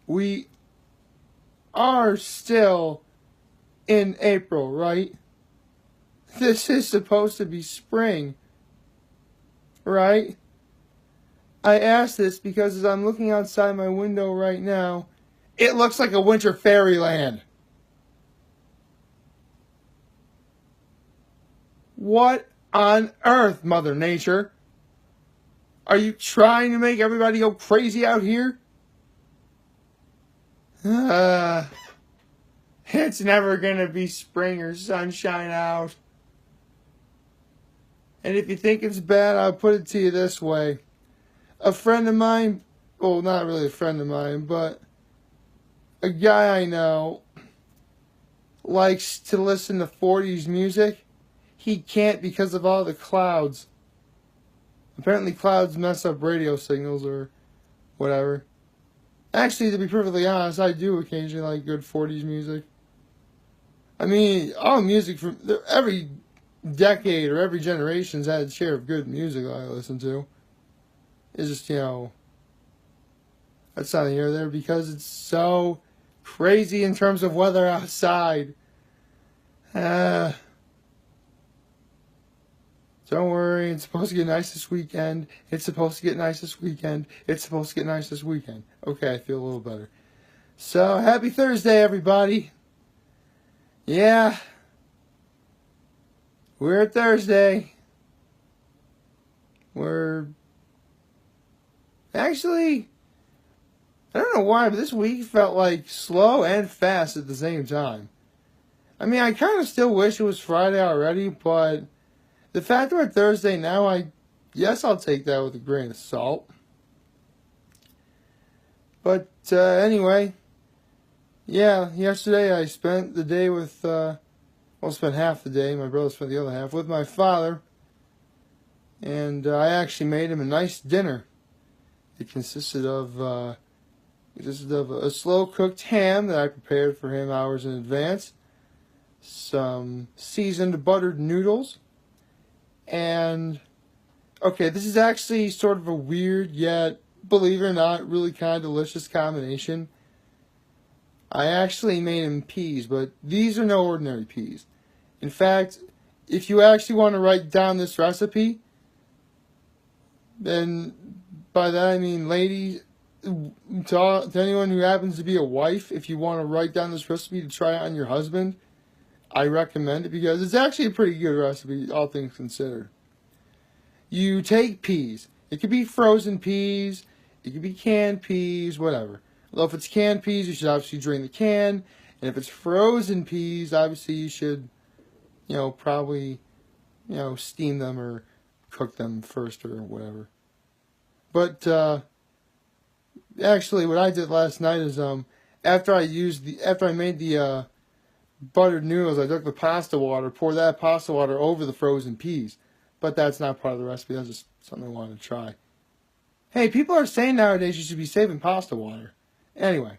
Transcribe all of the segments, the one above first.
we are still in April, right? This is supposed to be spring, right? I ask this because as I'm looking outside my window right now, it looks like a winter fairyland. What on earth, Mother Nature? Are you trying to make everybody go crazy out here? It's never gonna be spring or sunshine out. And if you think it's bad, I'll put it to you this way. A friend of mine, well, not really a friend of mine, but a guy I know likes to listen to 40s music. He can't because of all the clouds. Apparently clouds mess up radio signals or whatever. Actually, to be perfectly honest, I do occasionally like good 40s music. I mean, all music from every decade or every generation's had a share of good music that I listen to. It's just, that's not here or there because it's so crazy in terms of weather outside. Don't worry, it's supposed to get nice this weekend. It's supposed to get nice this weekend. It's supposed to get nice this weekend. Okay, I feel a little better. So, happy Thursday, everybody. Yeah. We're at Thursday. We're... Actually, I don't know why, but this week felt like slow and fast at the same time. I mean, I kind of still wish it was Friday already, but... the fact that we're Thursday now, I'll take that with a grain of salt. But anyway, yeah, yesterday I spent the day with, spent half the day, my brother spent the other half, with my father. And I actually made him a nice dinner. It consisted of a slow-cooked ham that I prepared for him hours in advance, some seasoned buttered noodles, and, okay, this is actually sort of a weird, yet, believe it or not, really kind of delicious combination. I actually made him peas, but these are no ordinary peas. In fact, if you actually want to write down this recipe, then by that I mean, ladies, to anyone who happens to be a wife, if you want to write down this recipe to try it on your husband, I recommend it because it's actually a pretty good recipe, all things considered. You take peas. It could be frozen peas. It could be canned peas, whatever. Well, if it's canned peas, you should obviously drain the can. And if it's frozen peas, obviously you should, probably, steam them or cook them first or whatever. But, actually what I did last night is, after I made the, buttered noodles, I took the pasta water, poured that pasta water over the frozen peas. But that's not part of the recipe. That's just something I wanted to try. Hey, people are saying nowadays you should be saving pasta water. Anyway,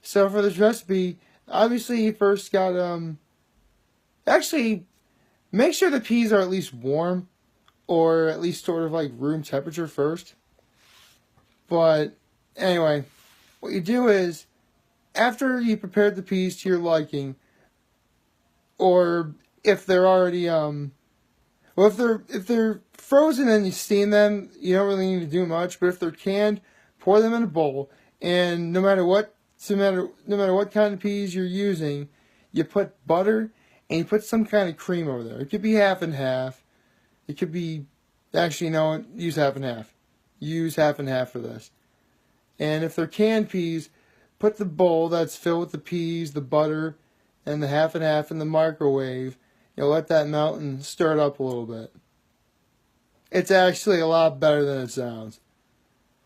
so for this recipe, obviously you first got, actually, make sure the peas are at least warm, or at least sort of like room temperature first. But anyway, what you do is, after you prepared the peas to your liking, or if they're already, if they're frozen and you steam them, you don't really need to do much. But if they're canned, pour them in a bowl, and no matter what kind of peas you're using, you put butter and you put some kind of cream over there. It could be half and half. It could be, actually, no, use half and half. Use half and half for this. And if they're canned peas, put the bowl that's filled with the peas, the butter, and the half and half in the microwave. Let that melt and stir it up a little bit. It's actually a lot better than it sounds.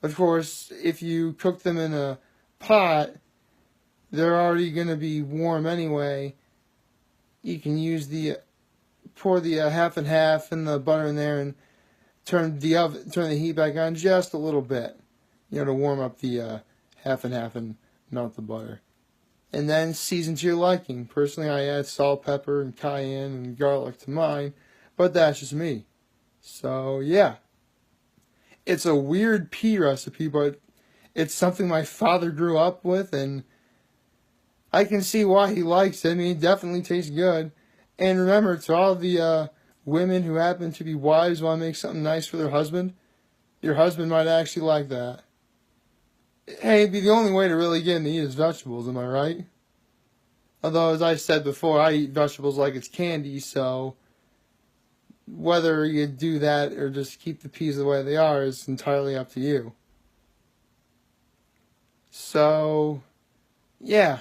Of course, if you cook them in a pot, they're already going to be warm anyway. You can pour the half and half and the butter in there and turn the heat back on just a little bit, to warm up the half and half and melt the butter. And then season to your liking. Personally, I add salt, pepper, and cayenne and garlic to mine, but that's just me. So, yeah. It's a weird pea recipe, but It's something my father grew up with, and I can see why he likes it. I mean, it definitely tastes good. And remember, to all the women who happen to be wives want to make something nice for their husband, your husband might actually like that. Hey, it'd be the only way to really get him to eat his vegetables, am I right? Although, as I said before, I eat vegetables like it's candy, so whether you do that or just keep the peas the way they are is entirely up to you. So, yeah.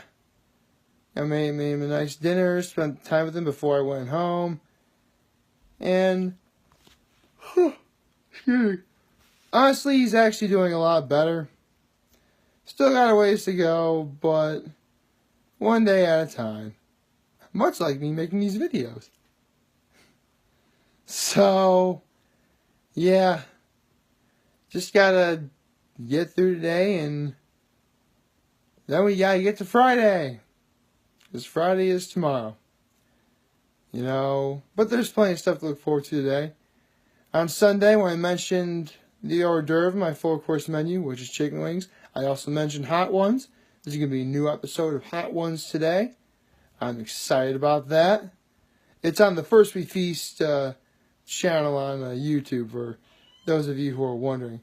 I made him a nice dinner, spent time with him before I went home. And, excuse me. Honestly, he's actually doing a lot better. Still got a ways to go, but one day at a time. Much like me making these videos. So, yeah. Just gotta get through today, and then we gotta get to Friday. Because Friday is tomorrow. You know, but there's plenty of stuff to look forward to today. On Sunday, when I mentioned the hors d'oeuvre, my 4-course menu, which is chicken wings, I also mentioned hot ones. There's going to be a new episode of Hot Ones today. I'm excited about that. It's on the First We Feast channel on YouTube, for those of you who are wondering.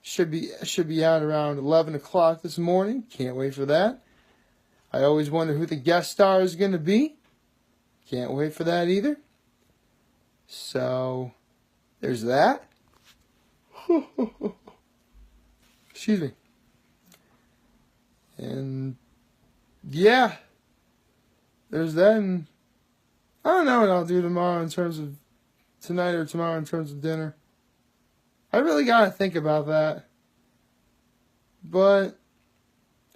Should be out around 11 o'clock this morning. Can't wait for that. I always wonder who the guest star is going to be. Can't wait for that either. So, there's that. Excuse me. And, yeah. There's that. And I don't know what I'll do tomorrow in terms of tonight or tomorrow in terms of dinner. I really got to think about that. But,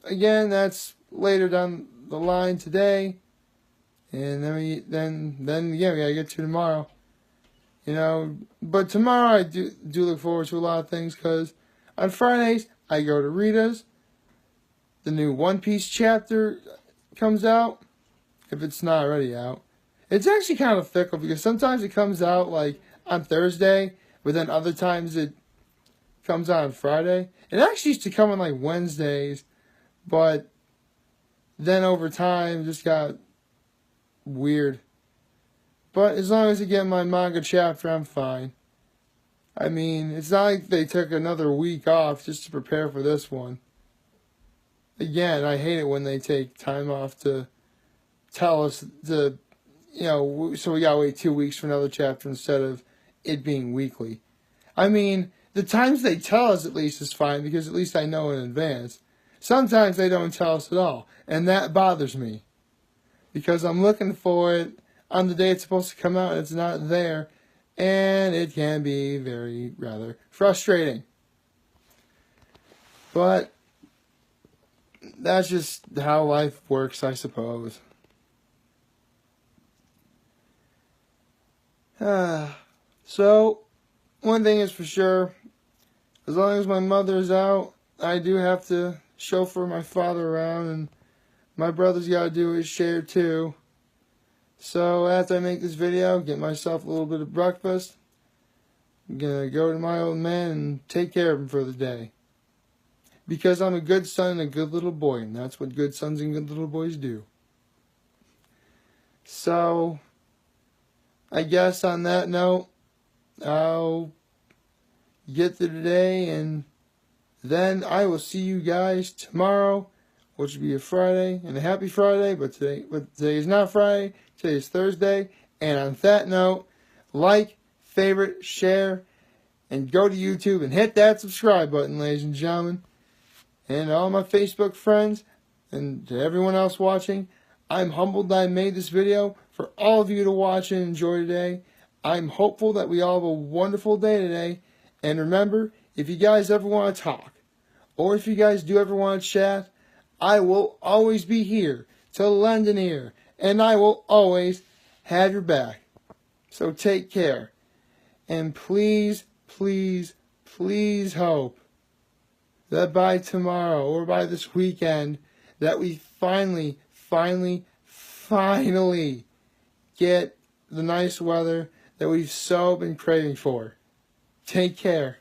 again, that's later down the line today. And then we gotta get to tomorrow. You know, but tomorrow I do look forward to a lot of things, because on Fridays I go to Rita's. The new One Piece chapter comes out, if it's not already out. It's actually kind of fickle, because sometimes it comes out like on Thursday, but then other times it comes out on Friday. It actually used to come on like Wednesdays, but then over time it just got weird. But as long as I get my manga chapter, I'm fine. I mean, it's not like they took another week off just to prepare for this one. Again, I hate it when they take time off to tell us so we gotta wait 2 weeks for another chapter instead of it being weekly. I mean, the times they tell us at least is fine, because at least I know in advance. Sometimes they don't tell us at all, and that bothers me. Because I'm looking for it on the day it's supposed to come out and it's not there. And it can be rather frustrating. But that's just how life works, I suppose. So, one thing is for sure. As long as my mother's out, I do have to chauffeur my father around, and my brother's got to do his share too. So after I make this video, get myself a little bit of breakfast. I'm going to go to my old man and take care of him for the day. Because I'm a good son and a good little boy, and that's what good sons and good little boys do. So, I guess on that note, I'll get through today, and then I will see you guys tomorrow, which will be a Friday, and a happy Friday, but today is not Friday, today is Thursday. And on that note, like, favorite, share, and go to YouTube and hit that subscribe button, ladies and gentlemen. And all my Facebook friends, and to everyone else watching, I'm humbled that I made this video for all of you to watch and enjoy today. I'm hopeful that we all have a wonderful day today. And remember, if you guys ever want to talk, or if you guys do ever want to chat, I will always be here to lend an ear, and I will always have your back. So take care. And please, please, please hope that by tomorrow or by this weekend that we finally get the nice weather that we've so been craving for. Take care.